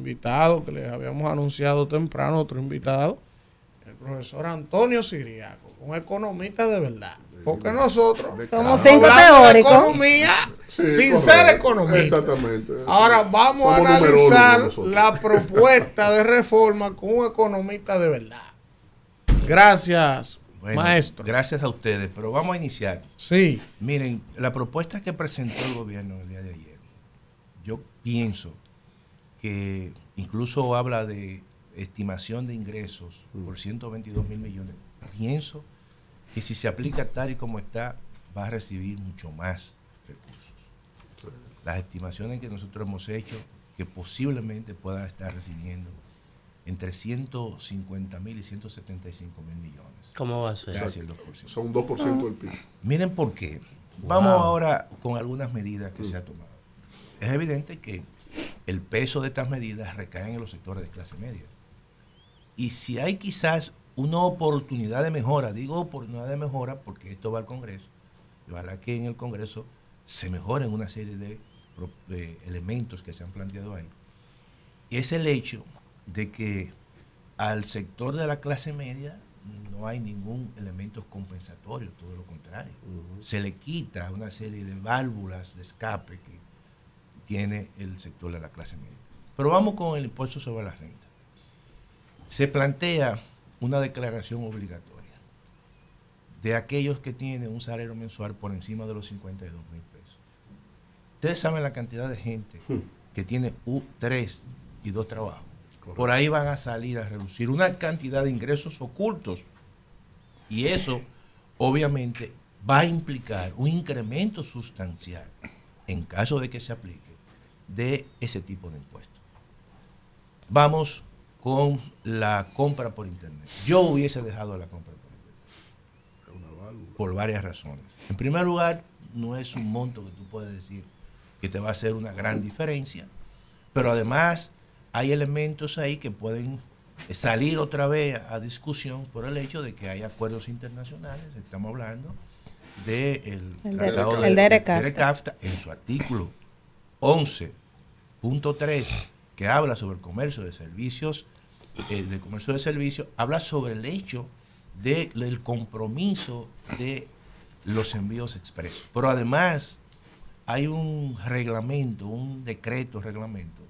invitado que les habíamos anunciado temprano, otro invitado, el profesor Antonio Siriaco, un economista de verdad. Porque nosotros somos 5 hablamos de teóricos. Economía sin ser economistas. Exactamente. Ahora vamos a analizar la propuesta de reforma con un economista de verdad. Gracias, maestro. Gracias a ustedes, pero vamos a iniciar. Sí. Miren, la propuesta que presentó el gobierno el día de ayer, yo pienso que incluso habla de estimación de ingresos por 122 mil millones. Pienso que si se aplica tal y como está, va a recibir mucho más recursos. Las estimaciones que nosotros hemos hecho, que posiblemente pueda estar recibiendo entre 150 mil y 175 mil millones. ¿Cómo va a ser? Casi el 2%. Son 2% del PIB. Miren por qué. Vamos ahora con algunas medidas que se han tomado. Es evidente que el peso de estas medidas recae en los sectores de clase media. Y si hay quizás una oportunidad de mejora, digo oportunidad de mejora porque esto va al Congreso, y ojalá que en el Congreso se mejoren una serie de elementos que se han planteado ahí, es el hecho de que al sector de la clase media no hay ningún elemento compensatorio, todo lo contrario. Se le quita una serie de válvulas de escape que tiene el sector de la clase media. Pero vamos con el impuesto sobre la renta. Se plantea una declaración obligatoria de aquellos que tienen un salario mensual por encima de los 52 mil pesos. Ustedes saben la cantidad de gente que tiene 3 y 2 trabajos. Correcto. Por ahí van a salir a reducir una cantidad de ingresos ocultos y eso obviamente va a implicar un incremento sustancial en caso de que se aplique de ese tipo de impuestos. Vamos con la compra por internet. Yo hubiese dejado la compra por internet por varias razones. En primer lugar, no es un monto que tú puedes decir que te va a hacer una gran diferencia, pero además hay elementos ahí que pueden salir otra vez a discusión por el hecho de que hay acuerdos internacionales. Estamos hablando del tratado de CAFTA en su artículo 11.3, que habla sobre el comercio de servicios, habla sobre el hecho del compromiso de los envíos expresos. Pero además hay un reglamento, un reglamento,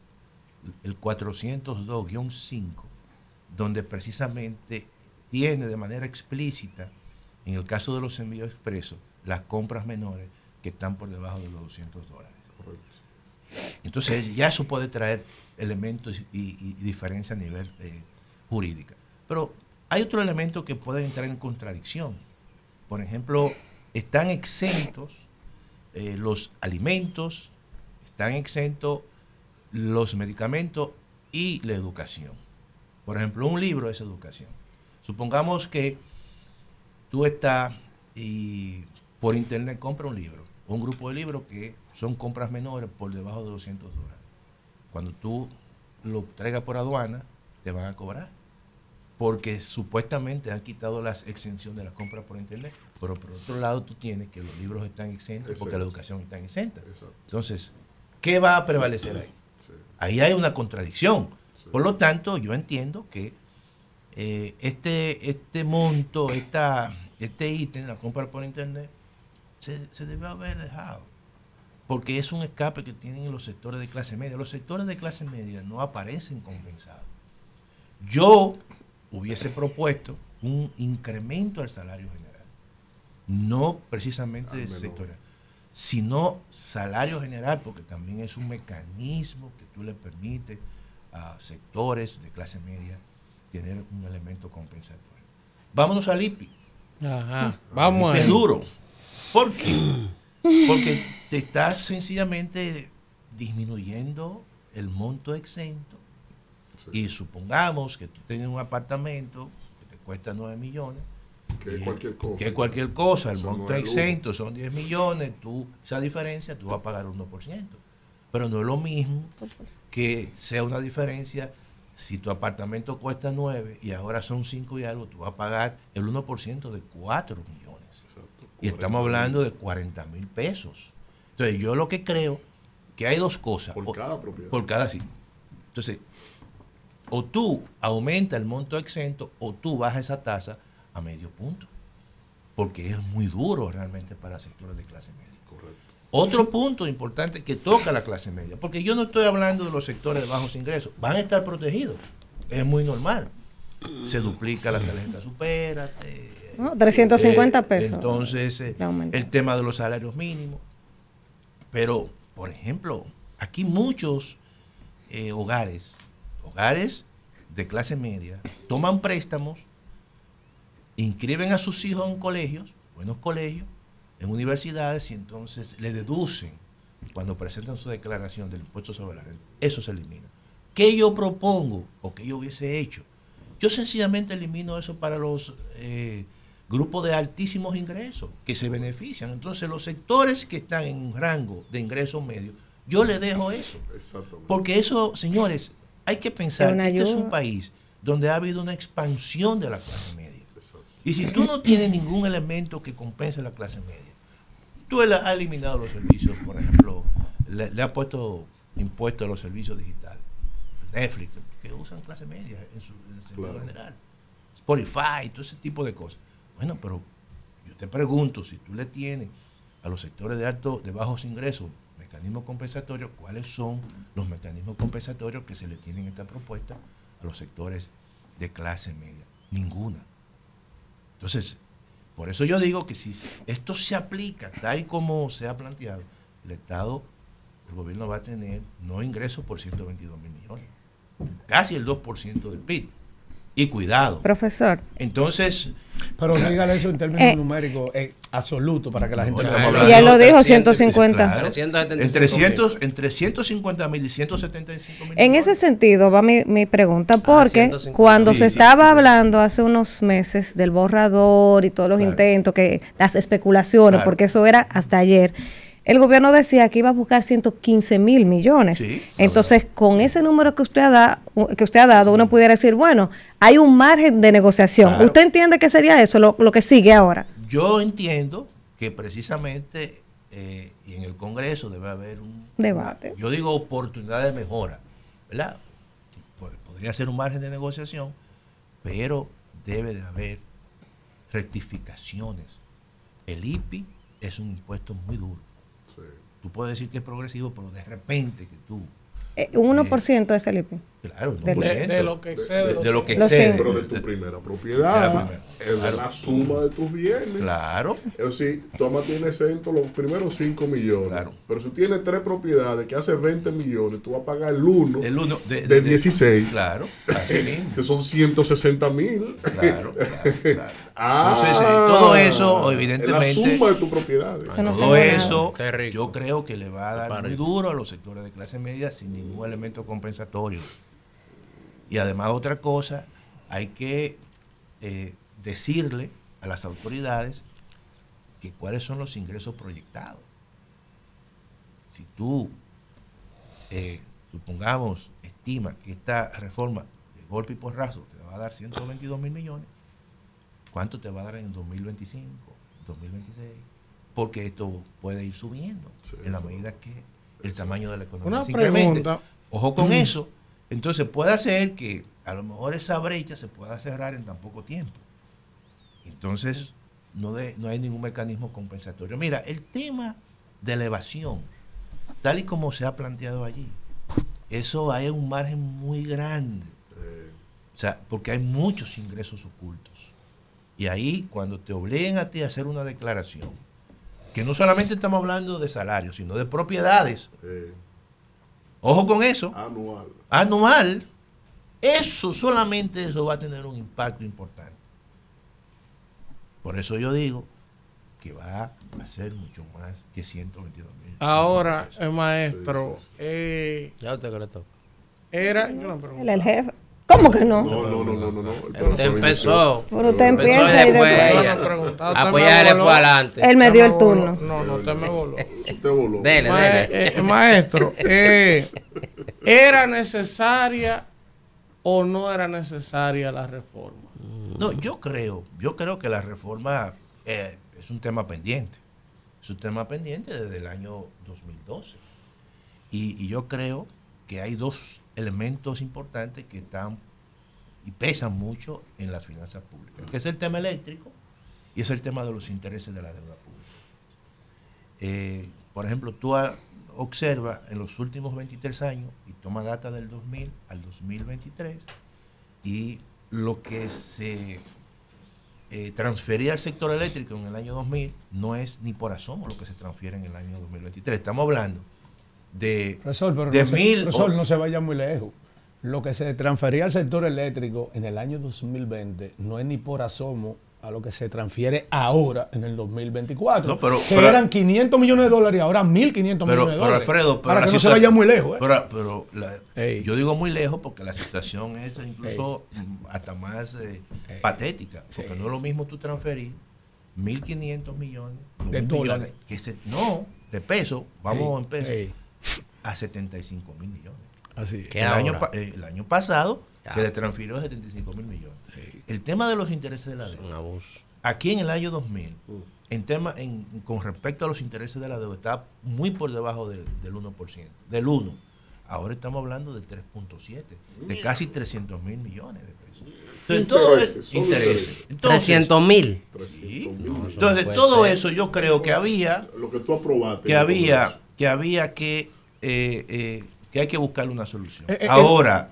el 402-5, donde precisamente tiene de manera explícita, en el caso de los envíos expresos, las compras menores que están por debajo de los $200. Correcto. Entonces ya eso puede traer elementos y diferencia a nivel jurídica. Pero hay otro elemento que puede entrar en contradicción. Por ejemplo, están exentos los alimentos, están exentos los medicamentos y la educación. Por ejemplo, un libro es educación. Supongamos que tú estás y por internet compras un libro, un grupo de libros que son compras menores por debajo de $200. Cuando tú lo traigas por aduana, te van a cobrar. Porque supuestamente han quitado las exenciones de la compra por internet. Pero por otro lado tú tienes que los libros están exentos porque la educación está exenta. Entonces, ¿qué va a prevalecer ahí? Ahí hay una contradicción. Por lo tanto, yo entiendo que este monto, este ítem, la compra por internet, se debe haber dejado. Porque es un escape que tienen los sectores de clase media. Los sectores de clase media no aparecen compensados. Yo hubiese propuesto un incremento al salario general. No precisamente sectorial, sino salario general, porque también es un mecanismo que tú le permites a sectores de clase media tener un elemento compensatorio. Vámonos al IPI. Ajá, vamos a es duro. ¿Por qué? Porque te estás sencillamente disminuyendo el monto exento. Y supongamos que tú tienes un apartamento que te cuesta 9 millones. Que es cualquier cosa. El monto exento son 10 millones. Esa diferencia tú vas a pagar un 1%. Pero no es lo mismo que sea una diferencia. Si tu apartamento cuesta 9 y ahora son 5 y algo, tú vas a pagar el 1% de 4 millones. Exacto, y estamos hablando de 40 mil pesos. Entonces yo lo que creo que hay dos cosas. Por cada propiedad. Por cada sí. Entonces, o tú aumentas el monto exento o tú bajas esa tasa a medio punto, porque es muy duro realmente para sectores de clase media. Correcto. Otro punto importante que toca a la clase media, porque yo no estoy hablando de los sectores de bajos ingresos, van a estar protegidos, es muy normal. Se duplica la tarjeta Supérate. 350 pesos. Entonces, el tema de los salarios mínimos. Pero, por ejemplo, aquí muchos hogares de clase media toman préstamos, inscriben a sus hijos en colegios, buenos colegios, en universidades, y entonces le deducen cuando presentan su declaración del impuesto sobre la renta. Eso se elimina. ¿Qué yo propongo o qué yo hubiese hecho? Yo sencillamente elimino eso para los grupos de altísimos ingresos que se benefician. Entonces, los sectores que están en un rango de ingresos medios, yo le dejo eso. Porque eso, señores, hay que pensar que este es un país donde ha habido una expansión de la clase media. Y si tú no tienes ningún elemento que compense la clase media, tú has eliminado los servicios, por ejemplo, le has puesto impuestos a los servicios digitales, Netflix, que usan clase media en el sector general, Spotify, todo ese tipo de cosas. Bueno, pero yo te pregunto, si tú le tienes a los sectores de bajos ingresos mecanismos compensatorios, ¿cuáles son los mecanismos compensatorios que se le tienen esta propuesta a los sectores de clase media? Ninguna. Entonces, por eso yo digo que si esto se aplica tal y como se ha planteado, el gobierno va a tener no ingresos por 122 mil millones, casi el 2% del PIB. Y cuidado. Profesor. Entonces... Pero dígale eso en términos numéricos absolutos para que la gente... Y él lo dijo, 150. Claro, entre 150 mil y 175 mil. En ese sentido va mi pregunta, porque cuando se estaba hablando hace unos meses del borrador y todos los intentos, las especulaciones, porque eso era hasta ayer, el gobierno decía que iba a buscar 115 mil millones. Sí, entonces, con ese número que usted ha dado, uno pudiera decir, bueno, hay un margen de negociación. Claro. ¿Usted entiende que sería eso, lo que sigue ahora? Yo entiendo que precisamente y en el Congreso debe haber un debate. Yo digo oportunidad de mejora, ¿verdad? Podría ser un margen de negociación, pero debe de haber rectificaciones. El IPI es un impuesto muy duro. Tú puedes decir que es progresivo, pero de repente que tú... un 1% es el IPI. Claro, de lo que excede. De lo que excede. Pero de tu primera propiedad, es de la suma de tus bienes. Claro. Es decir, toma tiene exento los primeros 5 millones. Claro. Pero si tienes 3 propiedades que hace 20 millones, tú vas a pagar el 1 de 16. Claro, así mismo. Que son 160 mil. Claro. Entonces, todo eso, evidentemente... Es la suma de tus propiedades. Todo eso, yo creo que le va a dar muy duro a los sectores de clase media sin ningún elemento compensatorio. Y además, otra cosa, hay que decirle a las autoridades que cuáles son los ingresos proyectados. Si tú, supongamos, estimas que esta reforma de golpe y porrazo te va a dar 122 mil millones, ¿cuánto te va a dar en 2025, 2026? Porque esto puede ir subiendo en la medida que el tamaño de la economía se incremente. Ojo con eso. Entonces puede hacer que a lo mejor esa brecha se pueda cerrar en tan poco tiempo. Entonces no hay ningún mecanismo compensatorio. Mira, el tema de la evasión, tal y como se ha planteado allí, eso hay un margen muy grande. O sea, porque hay muchos ingresos ocultos. Y ahí, cuando te obliguen a ti a hacer una declaración, que no solamente estamos hablando de salarios, sino de propiedades. Ojo con eso. Anual. Solamente eso va a tener un impacto importante. Por eso yo digo que va a ser mucho más que 122 mil. Ahora, el maestro, ya usted que le toca. El jefe. ¿Cómo que no? No. Usted empezó. Pero usted empieza y después. Apoyarle fue adelante. Él me dio el turno. No, usted me voló. Usted voló. Dele. Maestro, ¿era necesaria o no era necesaria la reforma? No, yo creo que la reforma es un tema pendiente. Es un tema pendiente desde el año 2012. Y yo creo que hay dos elementos importantes que están y pesan mucho en las finanzas públicas, que es el tema eléctrico y es el tema de los intereses de la deuda pública. Por ejemplo, tú observa en los últimos 23 años y toma data del 2000 al 2023 y lo que se transfería al sector eléctrico en el año 2000 no es ni por asomo lo que se transfiere en el año 2023. Estamos hablando de, profesor, no se vaya muy lejos. Lo que se transfería al sector eléctrico en el año 2020 no es ni por asomo a lo que se transfiere ahora en el 2024. No, pero eran 500 millones de dólares y ahora 1.500 millones de dólares. Pero Alfredo, para que no se vaya muy lejos. Yo digo muy lejos porque la situación es incluso hasta más patética. Porque no es lo mismo tú transferir 1.500 millones de dólares de pesos, vamos en pesos, a 75.000 millones. Así es. El año pasado se le transfirió 75.000 millones. El tema de los intereses de la deuda. Aquí en el año 2000, con respecto a los intereses de la deuda, está muy por debajo del 1%, del 1%. Ahora estamos hablando del 3.7%, de casi 300.000 millones de pesos. Entonces, todo es interés. 300.000. Sí. Entonces, todo eso yo creo que había. Lo que tú aprobaste. Que había que hay que buscarle una solución. Ahora,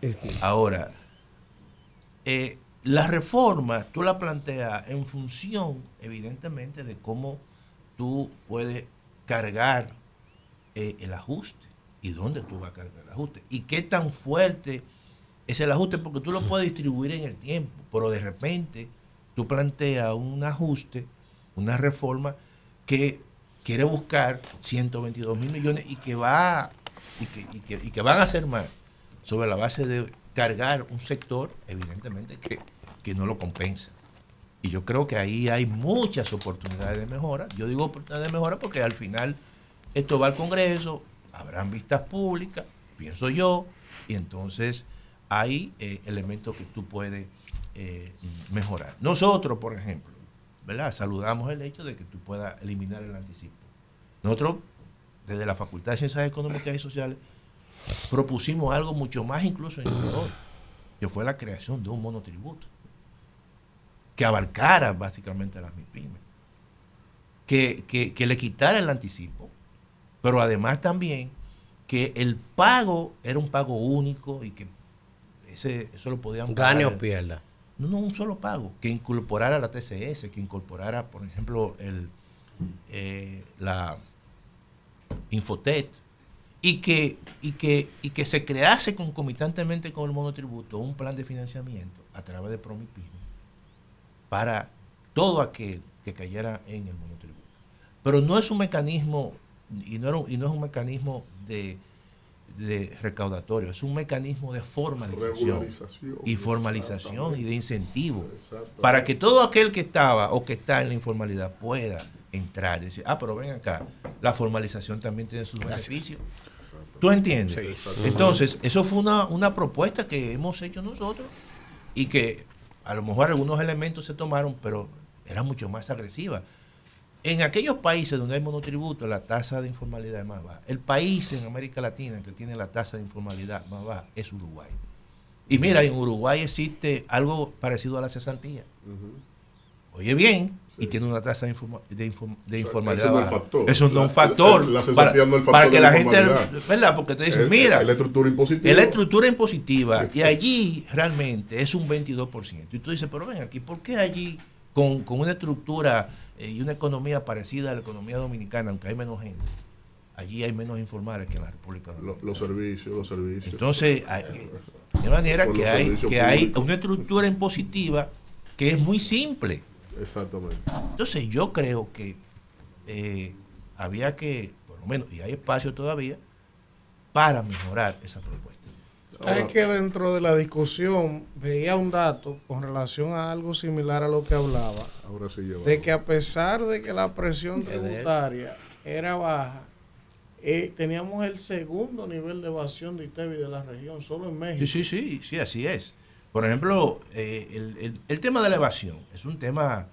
la reforma tú la planteas en función, evidentemente, de cómo tú puedes cargar el ajuste y dónde tú vas a cargar el ajuste y qué tan fuerte es el ajuste, porque tú lo puedes distribuir en el tiempo, pero de repente tú planteas un ajuste, una reforma que quiere buscar 122.000 millones y que van a hacer más sobre la base de cargar un sector, evidentemente, que no lo compensa. Y yo creo que ahí hay muchas oportunidades de mejora. Yo digo oportunidades de mejora porque al final esto va al Congreso, habrán vistas públicas, pienso yo, y entonces hay elementos que tú puedes mejorar. Nosotros, por ejemplo, ¿verdad?, saludamos el hecho de que tú puedas eliminar el anticipo. Nosotros, desde la Facultad de Ciencias Económicas y Sociales, propusimos algo mucho más incluso innovador, que fue la creación de un monotributo que abarcara básicamente a las MIPYMES, que le quitara el anticipo, pero además también que el pago era un pago único y que eso lo podían pagar. Gane o pierda. No, un solo pago, que incorporara la TCS, que incorporara, por ejemplo, la Infotet, y que se crease concomitantemente con el monotributo un plan de financiamiento a través de PROMIPYME para todo aquel que cayera en el monotributo. Pero no es un mecanismo, y no es un mecanismo de recaudatorio, es un mecanismo de formalización y de incentivo para que todo aquel que estaba o que está en la informalidad pueda entrar y decir, pero ven acá, la formalización también tiene sus beneficios. ¿Tú entiendes? Sí. Entonces, eso fue una propuesta que hemos hecho nosotros y que a lo mejor algunos elementos se tomaron, pero era mucho más agresiva. En aquellos países donde hay monotributo, la tasa de informalidad es más baja. El país en América Latina que tiene la tasa de informalidad más baja es Uruguay. Y mira, en Uruguay existe algo parecido a la cesantía. Oye bien, y tiene una tasa de informalidad baja. Eso no es un factor. La cesantía no es el factor para que la gente, ¿verdad? Porque te dicen, mira, es la estructura impositiva. Es la estructura impositiva. Y allí realmente es un 22%. Y tú dices, pero ven aquí, ¿por qué allí con una estructura y una economía parecida a la economía dominicana, aunque hay menos gente, allí hay menos informales que en la República Dominicana? Los servicios. Entonces, de manera que hay una estructura impositiva que es muy simple. Exactamente. Entonces, yo creo que había que, por lo menos, y hay espacio todavía, para mejorar esa propuesta. Es que dentro de la discusión veía un dato con relación a algo similar a lo que hablaba, de que a pesar de que la presión tributaria era baja, teníamos el segundo nivel de evasión de ITEVI de la región, solo en México. Sí, así es. Por ejemplo, el tema de la evasión es un tema.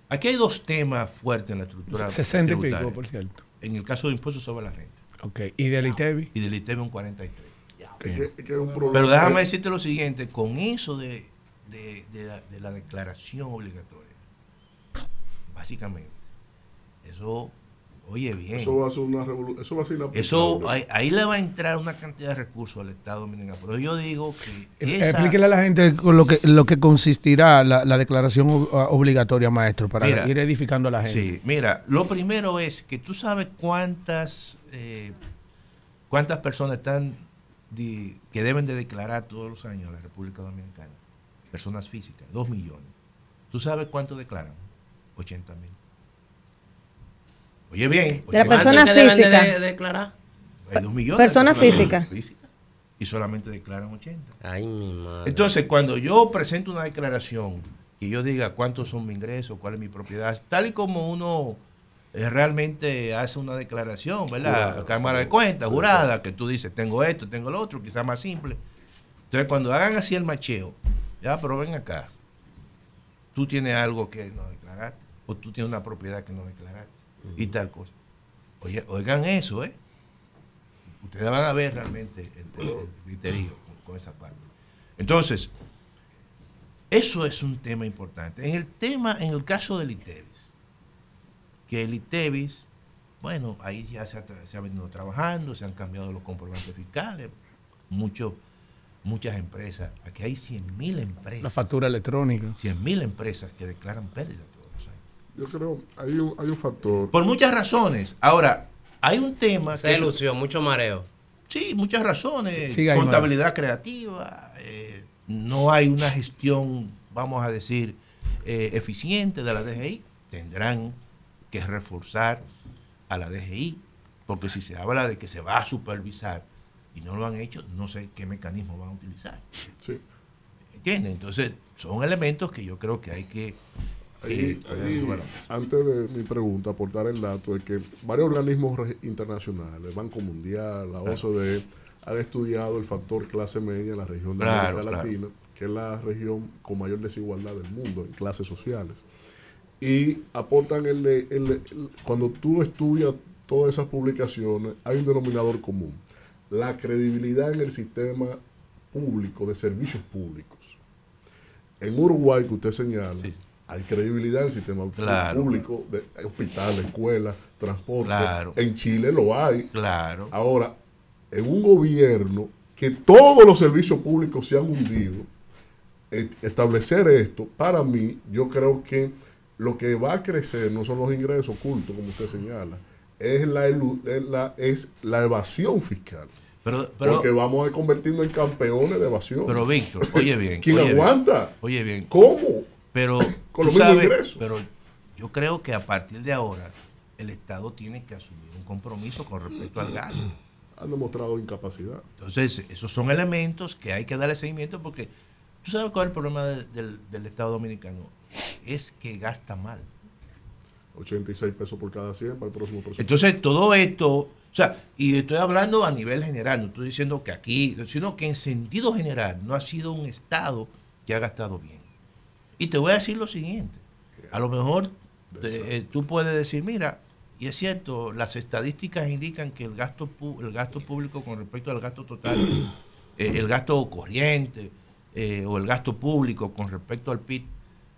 Aquí hay dos temas fuertes en la estructura 60 tributaria. Y pico, por cierto. En el caso de impuestos sobre la renta. Ok. ¿Y del ITEVI? Y del ITEVI un 43%. Es que es un problema. Pero déjame decirte lo siguiente, con eso de la declaración obligatoria, básicamente, eso, oye bien. Eso va a ser una revolución. Eso va a ser una. Eso, ahí le va a entrar una cantidad de recursos al Estado Dominicano. Pero yo digo que explíquele a la gente con lo que consistirá la declaración obligatoria, maestro, para ir edificando a la gente. Sí, mira, lo primero es que tú sabes cuántas personas están que deben de declarar todos los años a la República Dominicana. Personas físicas, 2 millones. ¿Tú sabes cuánto declaran? 80,000. Oye bien. De la persona física. De declarar? Hay 2 millones. Persona física. Y solamente declaran 80. Ay, mi madre. Entonces, cuando yo presento una declaración, que yo diga cuántos son mis ingresos, cuál es mi propiedad, tal y como uno realmente hace una declaración, ¿verdad? Jurada, Cámara de Cuentas, jurada, que tú dices, tengo esto, tengo lo otro, quizás más simple. Entonces, cuando hagan así el macheo, ya, pero ven acá, tú tienes algo que no declaraste, o tú tienes una propiedad que no declaraste, y tal cosa. Oye, oigan eso, ¿eh? Ustedes van a ver realmente el criterio con esa parte. Entonces, eso es un tema importante. En el caso del ITEVIS, que el ITEVIS, bueno, ahí ya se ha venido trabajando, se han cambiado los comprobantes fiscales, muchas empresas, aquí hay 100,000 empresas. La factura electrónica. 100,000 empresas que declaran pérdida todos los años. Yo creo, hay un factor. Por muchas razones. Ahora, hay un tema. Esa ilusión, mucho mareo. Sí, muchas razones. Sí, contabilidad creativa, no hay una gestión, vamos a decir, eficiente de la DGI. Tendrán que reforzar a la DGI, porque si se habla de que se va a supervisar y no lo han hecho, no sé qué mecanismo van a utilizar. Sí. ¿Entienden? Entonces, son elementos que yo creo que hay que... Antes de mi pregunta, aportar el dato de que varios organismos internacionales, Banco Mundial, la OCDE, han estudiado el factor clase media en la región de América Latina, que es la región con mayor desigualdad del mundo en clases sociales. Y aportan cuando tú estudias todas esas publicaciones, hay un denominador común: la credibilidad en el sistema público de servicios públicos. En Uruguay, que usted señala, sí, hay credibilidad en el sistema público de hospitales, escuelas, transporte. Claro. En Chile lo hay. Claro. Ahora, en un gobierno que todos los servicios públicos se han hundido, establecer esto, para mí, yo creo que lo que va a crecer no son los ingresos ocultos, como usted señala, es la evasión fiscal. Pero, porque vamos a convertirnos en campeones de evasión. Pero Víctor, oye bien. ¿Quién aguanta? Oye bien. ¿Cómo? Pero con los mismos ingresos. Pero yo creo que a partir de ahora el Estado tiene que asumir un compromiso con respecto al gasto. Han demostrado incapacidad. Entonces, esos son elementos que hay que darle seguimiento, porque tú sabes cuál es el problema del Estado Dominicano. Es que gasta mal. 86 pesos por cada 100 para el próximo proceso. Entonces, todo esto, o sea, y estoy hablando a nivel general, no estoy diciendo que aquí, sino que en sentido general no ha sido un Estado que ha gastado bien. Y te voy a decir lo siguiente, a lo mejor tú puedes decir, mira, y es cierto, las estadísticas indican que el gasto público con respecto al gasto total, el gasto corriente o el gasto público con respecto al PIB,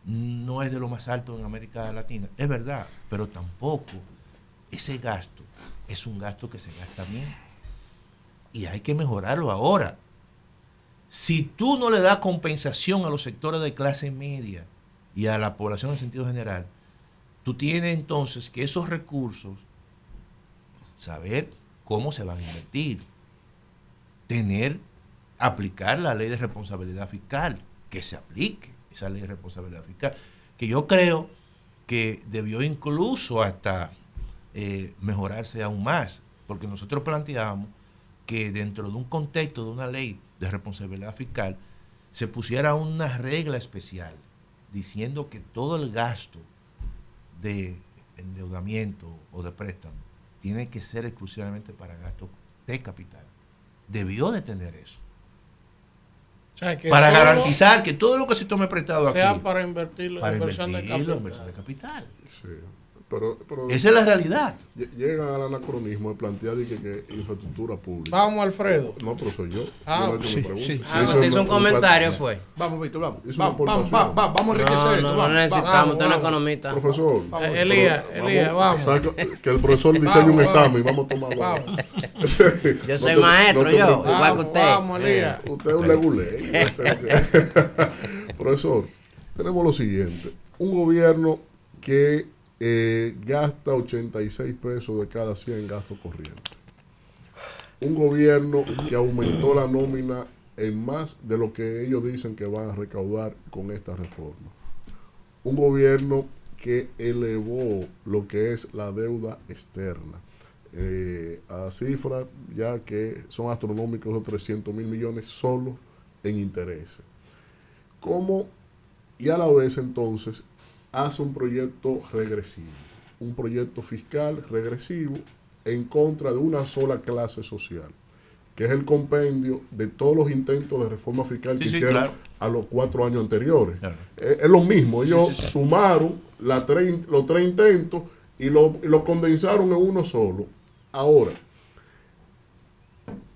no es de lo más alto en América Latina. Es verdad, pero tampoco ese gasto es un gasto que se gasta bien. Y hay que mejorarlo ahora. Si tú no le das compensación a los sectores de clase media y a la población en sentido general, tú tienes entonces que esos recursos, saber cómo se van a invertir, aplicar la ley de responsabilidad fiscal, que se aplique esa ley de responsabilidad fiscal, que yo creo que debió incluso hasta mejorarse aún más, porque nosotros planteábamos que dentro de un contexto de una ley de responsabilidad fiscal se pusiera una regla especial diciendo que todo el gasto de endeudamiento o de préstamo tiene que ser exclusivamente para gastos de capital. Debió de tener eso. O sea, que para garantizar que todo lo que se tome prestado sea aquí para invertirlo en inversión de capital. Sí. Pero esa es la realidad. Llegan al anacronismo de plantear que infraestructura pública. Vamos, Alfredo. No, pero soy yo. Sí. Te hizo un comentario, fue. Vamos, Víctor, vamos. Vamos a enriquecer esto. No necesitamos, usted es un economista. Profesor. Elías, vamos. Que el profesor diseñe un examen y vamos a tomarlo. Yo soy maestro, igual que usted. Vamos, Elías. Usted es un legulé. Profesor, tenemos lo siguiente. Un gobierno que gasta 86 pesos de cada 100 en gasto corriente. Un gobierno que aumentó la nómina en más de lo que ellos dicen que van a recaudar con esta reforma. Un gobierno que elevó lo que es la deuda externa a cifras ya que son astronómicos de 300 mil millones solo en intereses. ¿Cómo? Y a la vez entonces hace un proyecto regresivo, un proyecto fiscal regresivo en contra de una sola clase social, que es el compendio de todos los intentos de reforma fiscal que hicieron a los 4 años anteriores. Claro. Es lo mismo, ellos sumaron los 3 intentos y lo condensaron en uno solo. Ahora,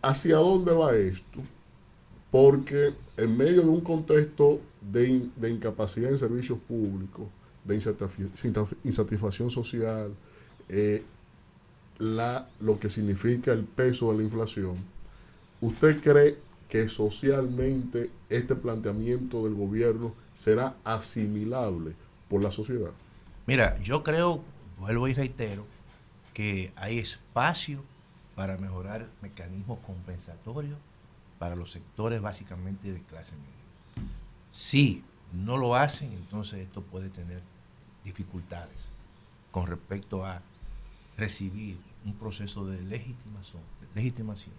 ¿hacia dónde va esto? Porque en medio de un contexto de incapacidad en servicios públicos, de insatisfacción social, lo que significa el peso de la inflación, ¿usted cree que socialmente este planteamiento del gobierno será asimilable por la sociedad? Mira, yo creo, vuelvo y reitero, que hay espacio para mejorar mecanismos compensatorios para los sectores básicamente de clase media. Si no lo hacen, entonces esto puede tener dificultades con respecto a recibir un proceso de legitimación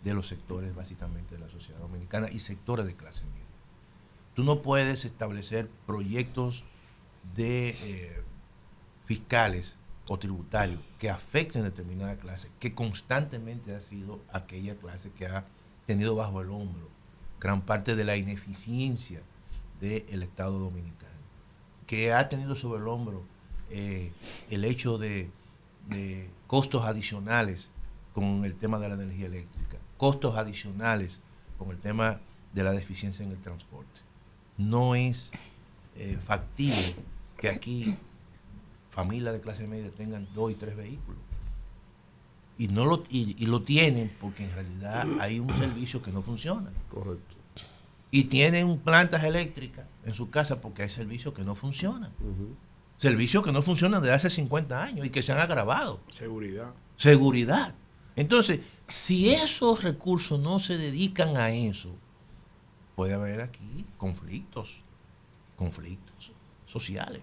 de los sectores básicamente de la sociedad dominicana y sectores de clase media. Tú no puedes establecer proyectos de fiscales o tributarios que afecten a determinada clase, que constantemente ha sido aquella clase que ha tenido bajo el hombro gran parte de la ineficiencia del Estado dominicano, que ha tenido sobre el hombro el hecho de costos adicionales con el tema de la energía eléctrica, costos adicionales con el tema de la deficiencia en el transporte. No es factible que aquí familias de clase media tengan 2 y 3 vehículos. Y lo tienen porque en realidad hay un servicio que no funciona. Correcto. Y tienen plantas eléctricas en su casa porque hay servicios que no funcionan. Servicios que no funcionan desde hace 50 años y que se han agravado. Seguridad. Entonces, si esos recursos no se dedican a eso, puede haber aquí conflictos sociales,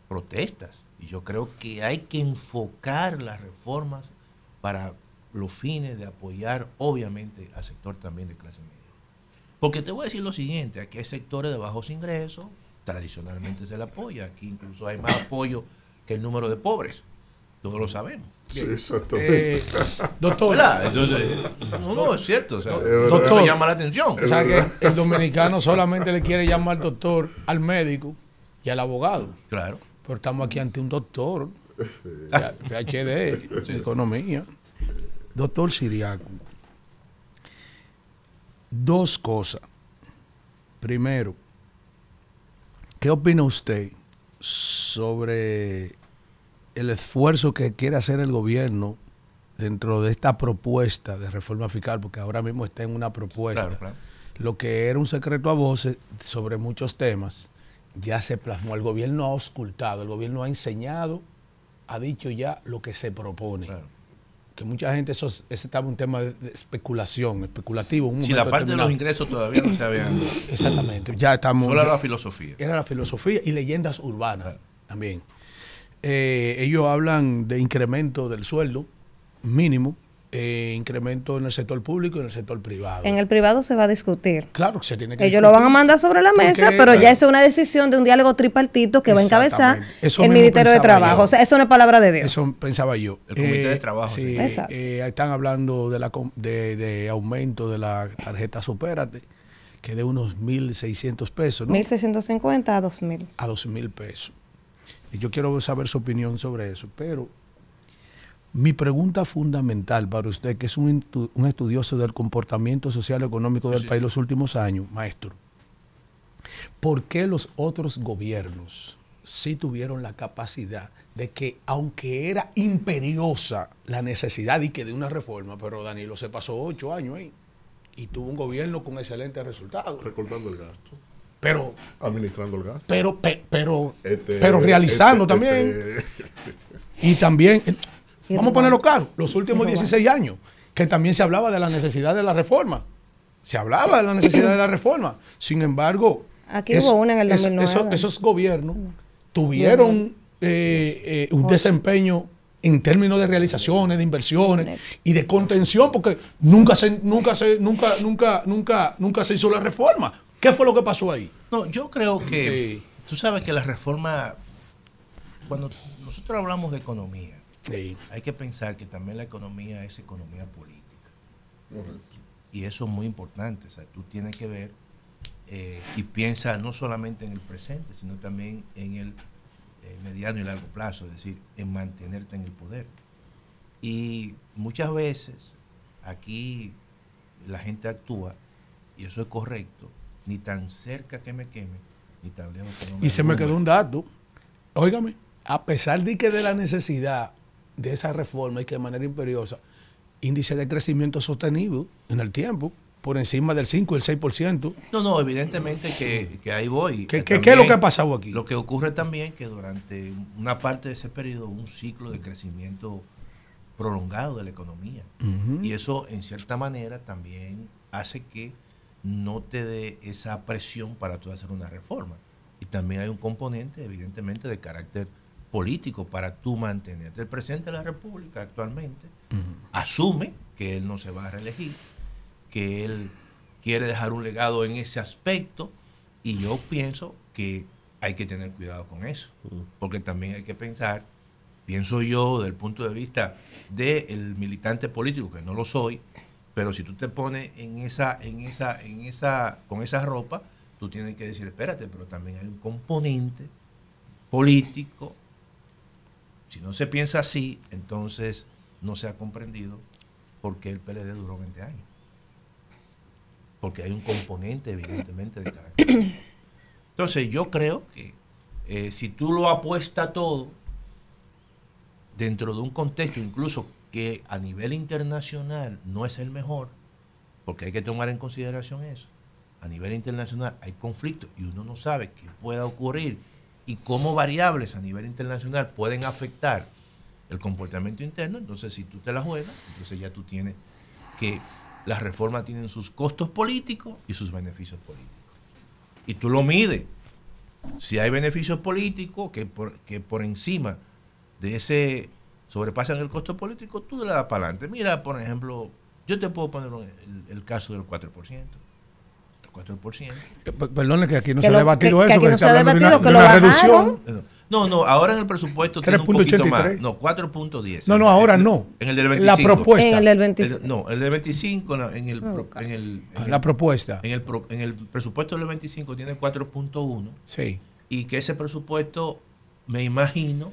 protestas. Y yo creo que hay que enfocar las reformas para los fines de apoyar, obviamente, al sector también de clase media. Porque te voy a decir lo siguiente, aquí hay sectores de bajos ingresos, tradicionalmente se le apoya, aquí incluso hay más apoyo que el número de pobres, todos lo sabemos. Sí, exactamente. Doctor. Entonces, no, es cierto, o sea, doctor, eso llama la atención. O sea que el dominicano solamente le quiere llamar al doctor, al médico y al abogado. Claro. Pero estamos aquí ante un doctor, PhD, de economía. Doctor Siriaco, 2 cosas. Primero, ¿qué opina usted sobre el esfuerzo que quiere hacer el gobierno dentro de esta propuesta de reforma fiscal? Porque ahora mismo está en una propuesta. Claro. Lo que era un secreto a voces sobre muchos temas ya se plasmó. El gobierno ha auscultado, el gobierno ha enseñado, ha dicho ya lo que se propone. Claro. Que mucha gente, ese estaba un tema de especulativo. Si la parte de los ingresos todavía no se habían... Exactamente, ya estamos... Solo era la filosofía. Era la filosofía y leyendas urbanas también. Ellos hablan de incremento del sueldo mínimo, incremento en el sector público y en el sector privado. En el privado se va a discutir. Claro que se tiene que Ellos lo van a mandar sobre la mesa, pero ya eso es una decisión de un diálogo tripartito que va a encabezar el Ministerio de Trabajo. O sea, eso no es palabra de Dios. Eso pensaba yo. El Comité de Trabajo. Sí, están hablando de aumento de la tarjeta Supérate, que de unos 1.600 pesos, ¿no? 1.650 a 2.000. A 2.000 pesos. Y yo quiero saber su opinión sobre eso. Pero mi pregunta fundamental para usted, que es un estudioso del comportamiento social y económico del país los últimos años, maestro, ¿por qué los otros gobiernos sí tuvieron la capacidad de que, aunque era imperiosa la necesidad de una reforma, pero Danilo se pasó 8 años ahí y tuvo un gobierno con excelentes resultados? Recortando el gasto. Pero administrando el gasto. Pero realizando también. Y también, vamos a ponerlo claro, los últimos 16 años, que también se hablaba de la necesidad de la reforma. Se hablaba de la necesidad de la reforma. Sin embargo, aquí hubo una en el 2009. Esos gobiernos tuvieron un desempeño en términos de realizaciones, de inversiones y de contención, porque nunca se hizo la reforma. ¿Qué fue lo que pasó ahí? No, yo creo que tú sabes que la reforma, cuando nosotros hablamos de economía, hay que pensar que también la economía es economía política. Y eso es muy importante. O sea, tú tienes que ver y piensa no solamente en el presente, sino también en el mediano y largo plazo, es decir, en mantenerte en el poder. Y muchas veces aquí la gente actúa, y eso es correcto, ni tan cerca que me queme, ni tan lejos que no me Y se me quedó un dato, óigame, a pesar de que de la necesidad de esa reforma y que de manera imperiosa, índice de crecimiento sostenido en el tiempo, por encima del 5 y el 6%. No, evidentemente que ahí voy. ¿Qué es lo que ha pasado aquí? Lo que ocurre también que durante una parte de ese periodo hubo un ciclo de crecimiento prolongado de la economía. Y eso, en cierta manera, también hace que no te dé esa presión para tú hacer una reforma. Y también hay un componente, evidentemente, de carácter político para tú mantenerte. El presidente de la República actualmente asume que él no se va a reelegir, que él quiere dejar un legado en ese aspecto, y yo pienso que hay que tener cuidado con eso, porque también hay que pensar, pienso yo, desde el punto de vista del militante político, que no lo soy, pero si tú te pones con esa ropa, tú tienes que decir, espérate, pero también hay un componente político. Si no se piensa así, entonces no se ha comprendido por qué el PLD duró 20 años. Porque hay un componente, evidentemente, de carácter. Entonces, yo creo que si tú lo apuestas todo dentro de un contexto, incluso que a nivel internacional no es el mejor, porque hay que tomar en consideración eso. A nivel internacional hay conflictos y uno no sabe qué pueda ocurrir y cómo variables a nivel internacional pueden afectar el comportamiento interno. Entonces, si tú te la juegas, entonces ya tú tienes que las reformas tienen sus costos políticos y sus beneficios políticos. Y tú lo mides. Si hay beneficios políticos que por encima de ese sobrepasan el costo político, tú le das para adelante. Mira, por ejemplo, yo te puedo poner el caso del 4%. 4%. Perdone que aquí no se ha debatido eso, que se ha debatido que una reducción. No, ahora en el presupuesto tiene un poquito más. No, 4.10. No, ahora no. En el del 25. La propuesta. En el del 25. No, el del 25 la propuesta. En el presupuesto del 25 tiene 4.1. Sí. Y que ese presupuesto, me imagino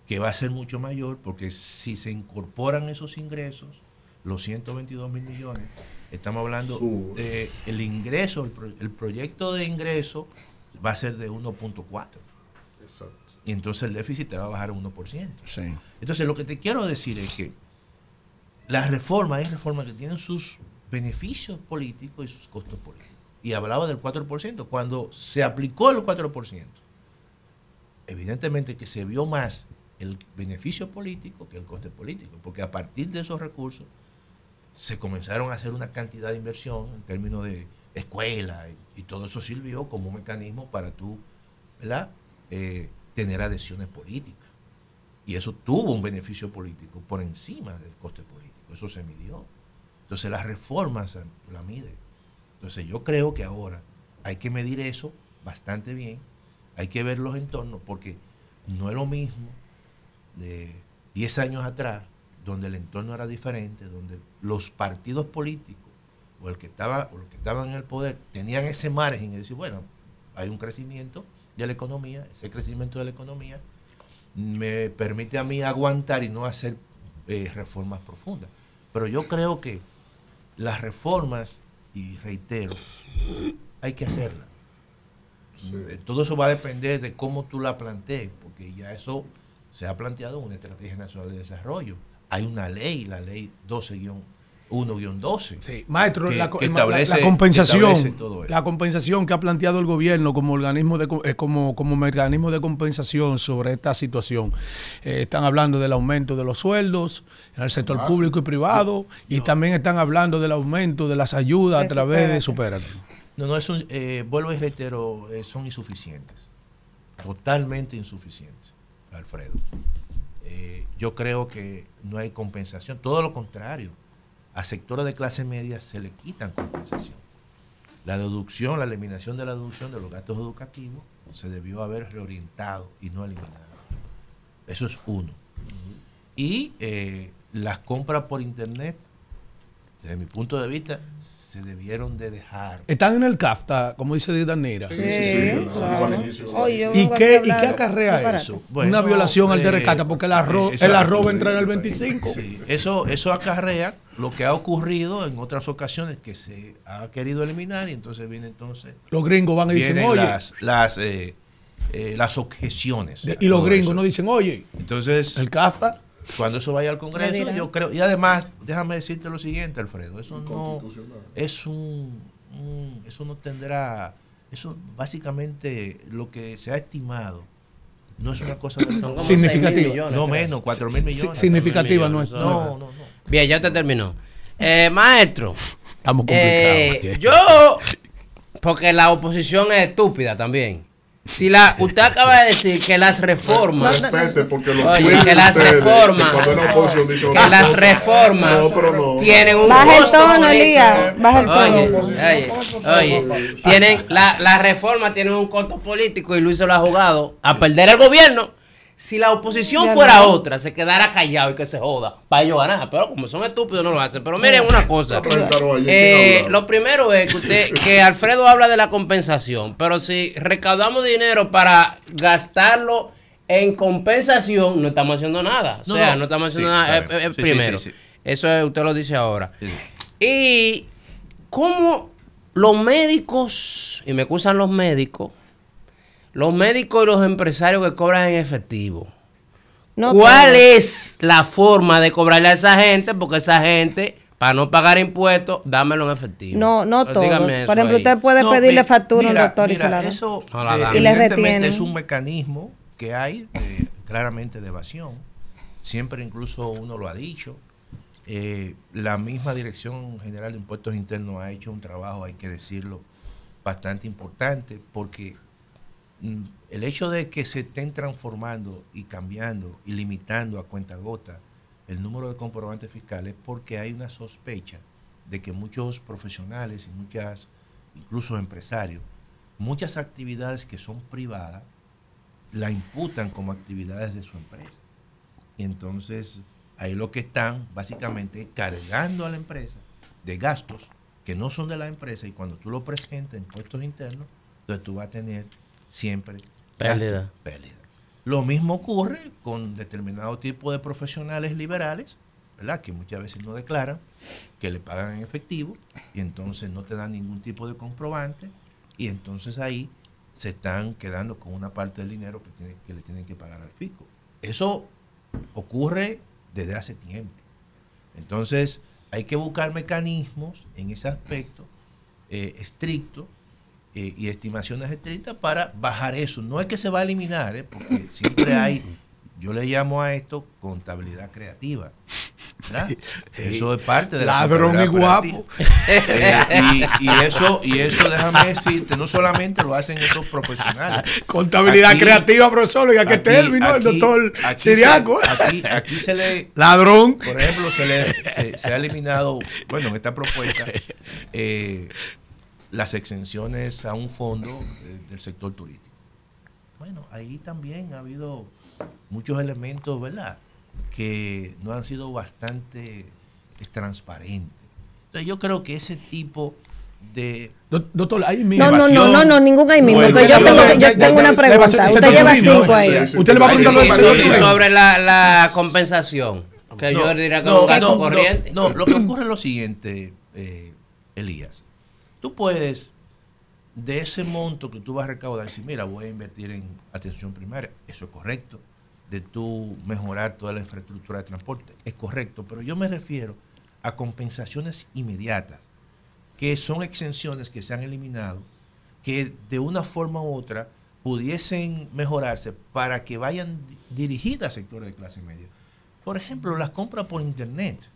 que va a ser mucho mayor, porque si se incorporan esos ingresos, los 122 mil millones, estamos hablando de el ingreso, el proyecto de ingreso va a ser de 1.4. Exacto. Y entonces el déficit te va a bajar a 1%. Sí. Entonces lo que te quiero decir es que las reformas, hay reformas que tienen sus beneficios políticos y sus costos políticos. Y hablaba del 4%. Cuando se aplicó el 4%, evidentemente que se vio más el beneficio político que el coste político, porque a partir de esos recursos se comenzaron a hacer una cantidad de inversión en términos de escuela y todo eso sirvió como un mecanismo para tú, ¿verdad?, tener adhesiones políticas. Y eso tuvo un beneficio político por encima del coste político. Eso se midió. Entonces las reformas la miden. Entonces yo creo que ahora hay que medir eso bastante bien. Hay que ver los entornos, porque no es lo mismo de 10 años atrás, donde el entorno era diferente, donde los partidos políticos o los que estaban en el poder tenían ese margen y decir, bueno, hay un crecimiento de la economía, ese crecimiento de la economía me permite a mí aguantar y no hacer reformas profundas. Pero yo creo que las reformas, y reitero, hay que hacerlas. Sí. Todo eso va a depender de cómo tú la plantees, porque ya eso se ha planteado en una Estrategia Nacional de Desarrollo. Hay una ley, la ley 12-1-12. Sí, maestro, la compensación, la compensación que ha planteado el gobierno como organismo como mecanismo de compensación sobre esta situación. Están hablando del aumento de los sueldos en el sector público y privado, y también están hablando del aumento de las ayudas a través de Supérate. No, vuelvo y reitero, son insuficientes, totalmente insuficientes, Alfredo. Yo creo que no hay compensación, todo lo contrario. A sectores de clase media se le quitan compensación. La deducción, la eliminación de la deducción de los gastos educativos se debió haber reorientado y no eliminado. Eso es uno. Y las compras por internet, desde mi punto de vista, se debieron de dejar. Están en el CAFTA, como dice Danira. Sí, claro. ¿Y qué acarrea eso? Bueno, una violación al DRCATA, porque el arroz va a entrar en el 25. Sí, eso acarrea lo que ha ocurrido en otras ocasiones que se ha querido eliminar, y entonces los gringos van y dicen, oye, las objeciones. Y los gringos no dicen, oye, entonces el CAFTA. Cuando eso vaya al Congreso, yo creo, y además, déjame decirte lo siguiente, Alfredo, eso no tendrá, eso básicamente lo que se ha estimado no es una cosa significativa, no menos, 4.000 millones. Significativa no es. No. Bien, ya te terminó. Maestro, estamos complicados. yo, porque la oposición es estúpida también. Si usted acaba de decir que las reformas, tienen un costo político. Las reformas tienen un costo político y Luis se lo ha jugado a perder el gobierno. Si la oposición fuera otra, se quedara callado y que se joda para ellos ganar, pero como son estúpidos no lo hacen. Pero miren una cosa, lo primero es que Alfredo habla de la compensación, pero si recaudamos dinero para gastarlo en compensación, no estamos haciendo nada. O sea, no estamos haciendo nada. Primero, eso usted lo dice ahora. Y cómo los médicos, y me acusan los médicos y los empresarios que cobran en efectivo. ¿Cuál es la forma de cobrarle a esa gente? Porque esa gente, para no pagar impuestos, dámelo en efectivo. No todos. Por ejemplo, usted puede pedirle factura a un doctor y se la da. Eso y le retiene. Es un mecanismo que hay claramente de evasión. Siempre incluso uno lo ha dicho. La misma Dirección General de Impuestos Internos ha hecho un trabajo, hay que decirlo, bastante importante, porque el hecho de que se estén transformando y cambiando y limitando a cuentagota el número de comprobantes fiscales, porque hay una sospecha de que muchos profesionales y incluso empresarios, muchas actividades que son privadas la imputan como actividades de su empresa. Y entonces ahí lo que están básicamente cargando a la empresa de gastos que no son de la empresa, y cuando tú lo presentas en impuestos internos, entonces tú vas a tener siempre pérdida. Lo mismo ocurre con determinado tipo de profesionales liberales, ¿verdad? Que muchas veces no declaran, que le pagan en efectivo y entonces no te dan ningún tipo de comprobante, y entonces ahí se están quedando con una parte del dinero que le tienen que pagar al fisco. Eso ocurre desde hace tiempo. Entonces hay que buscar mecanismos en ese aspecto estricto y estimaciones estrictas para bajar eso. No es que se va a eliminar, porque siempre hay, yo le llamo a esto contabilidad creativa, ¿verdad? Eso es parte de la ladrón y guapo. Y eso déjame decirte, no solamente lo hacen esos profesionales. Contabilidad creativa, profesor, oiga, que término, el doctor Siriaco. Aquí se le... Ladrón. Por ejemplo, se ha eliminado, bueno, en esta propuesta, las exenciones a un fondo del sector turístico. Bueno, ahí también ha habido muchos elementos, ¿verdad?, que no han sido bastante transparentes. Entonces yo creo que ese tipo Doctor, ahí mismo. No, ningún ahí mismo. Yo tengo una pregunta. Usted lleva 5 ahí. Usted le va a preguntar sobre la compensación. Que yo diría que es un gasto corriente. No, lo que ocurre es lo siguiente, Elías. Tú puedes, de ese monto que tú vas a recaudar, decir, mira, voy a invertir en atención primaria. Eso es correcto. De tú mejorar toda la infraestructura de transporte. Es correcto. Pero yo me refiero a compensaciones inmediatas, que son exenciones que se han eliminado, que de una forma u otra pudiesen mejorarse para que vayan dirigidas a sectores de clase media. Por ejemplo, las compras por internet.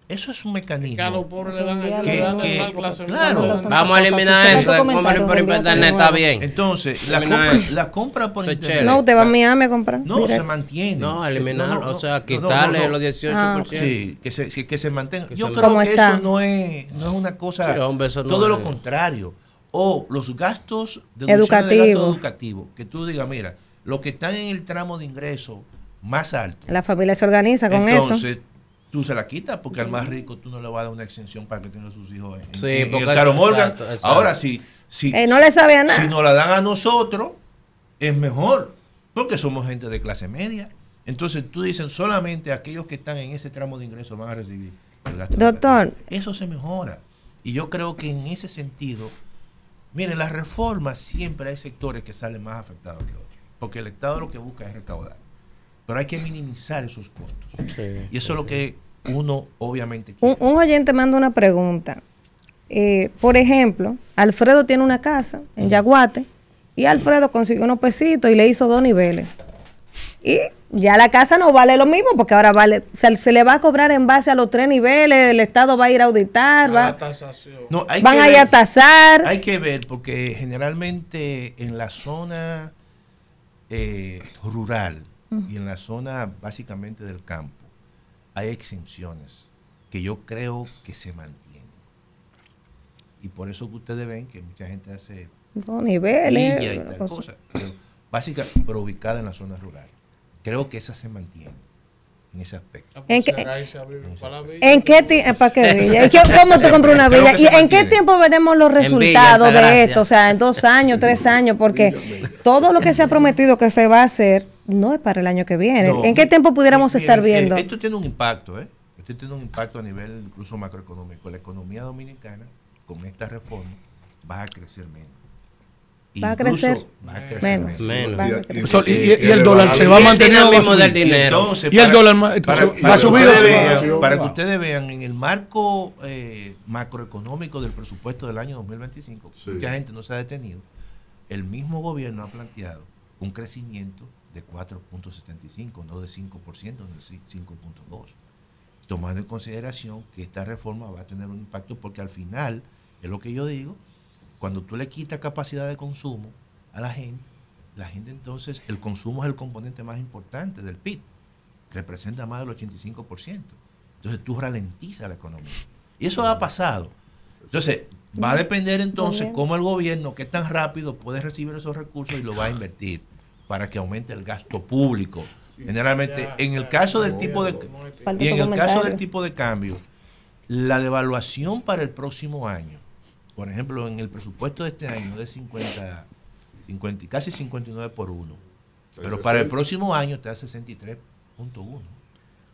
Eso es un mecanismo. Que a los pobres le dan clase media. Claro. Vamos a eliminar eso de comprar por internet, está bien. Entonces, la compra por internet. No, usted va a Miami a comprar. No, se mantiene. No, eliminar, o sea, quitarle los 18%. Sí, que se mantenga. Yo creo que eso no es una cosa, todo lo contrario. O los gastos educativos, que tú digas, mira, los que están en el tramo de ingreso más alto. La familia se organiza con eso. Entonces, tú se la quitas porque al más rico tú no le vas a dar una exención para que tenga sus hijos en el Caro Morgan. Exacto. Ahora, si no le sabe a nada. Si nos la dan a nosotros, es mejor, porque somos gente de clase media. Entonces, tú dices, solamente aquellos que están en ese tramo de ingresos van a recibir el gasto. Doctor. Eso se mejora. Y yo creo que en ese sentido, miren, las reformas siempre hay sectores que salen más afectados que otros, porque el Estado lo que busca es recaudar. Pero hay que minimizar esos costos. Sí, y eso es lo que uno obviamente quiere. Un oyente manda una pregunta. Por ejemplo, Alfredo tiene una casa en Yaguate y Alfredo consiguió unos pesitos y le hizo 2 niveles. Y ya la casa no vale lo mismo porque ahora vale, se le va a cobrar en base a los 3 niveles, el Estado va a ir a auditar, van a ir a tasar. Hay que ver porque generalmente en la zona rural y en la zona básicamente del campo hay exenciones que yo creo que se mantienen. Y por eso que ustedes ven que mucha gente hace niveles y tal cosa, pero ubicada en la zona rural. Creo que esa se mantiene en ese aspecto. ¿En qué tiempo? ¿Para qué villa? ¿Cómo tú compras una villa? ¿Y en qué tiempo veremos los resultados de esto? O sea, en 2 años, 3 años, porque todo lo que se ha prometido que se va a hacer no es para el año que viene. No, ¿en qué tiempo pudiéramos estar viendo? Esto tiene un impacto, Esto tiene un impacto a nivel incluso macroeconómico. La economía dominicana, con esta reforma, va a crecer menos. Va a crecer menos. Y el dólar se va a mantener mismo del dinero. Entonces, y el dólar va a subir. Para que ustedes vean, en el marco macroeconómico del presupuesto del año 2025, mucha gente no se ha detenido. El mismo gobierno ha planteado un crecimiento de 4.75, no de 5%, no de 5.2%. Tomando en consideración que esta reforma va a tener un impacto porque al final, es lo que yo digo, cuando tú le quitas capacidad de consumo a la gente entonces, el consumo es el componente más importante del PIB, representa más del 85%. Entonces tú ralentizas la economía. Y eso ha pasado. Entonces, va a depender entonces cómo el gobierno, qué tan rápido puede recibir esos recursos y lo va a invertir para que aumente el gasto público. Generalmente, en el caso del tipo de cambio, la devaluación para el próximo año, por ejemplo, en el presupuesto de este año de 50 casi 59 por 1, pero para el próximo año está a 63.1.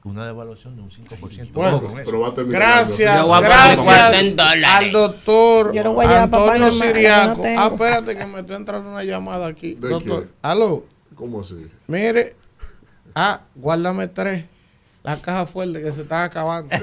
Una devaluación de un 5%. Bueno, pero va a terminar gracias al doctor Antonio Siriaco. Espérate que me está entrando una llamada aquí. Doctor, aló. ¿Cómo así? Mire, guárdame 3. La caja fuerte que se está acabando.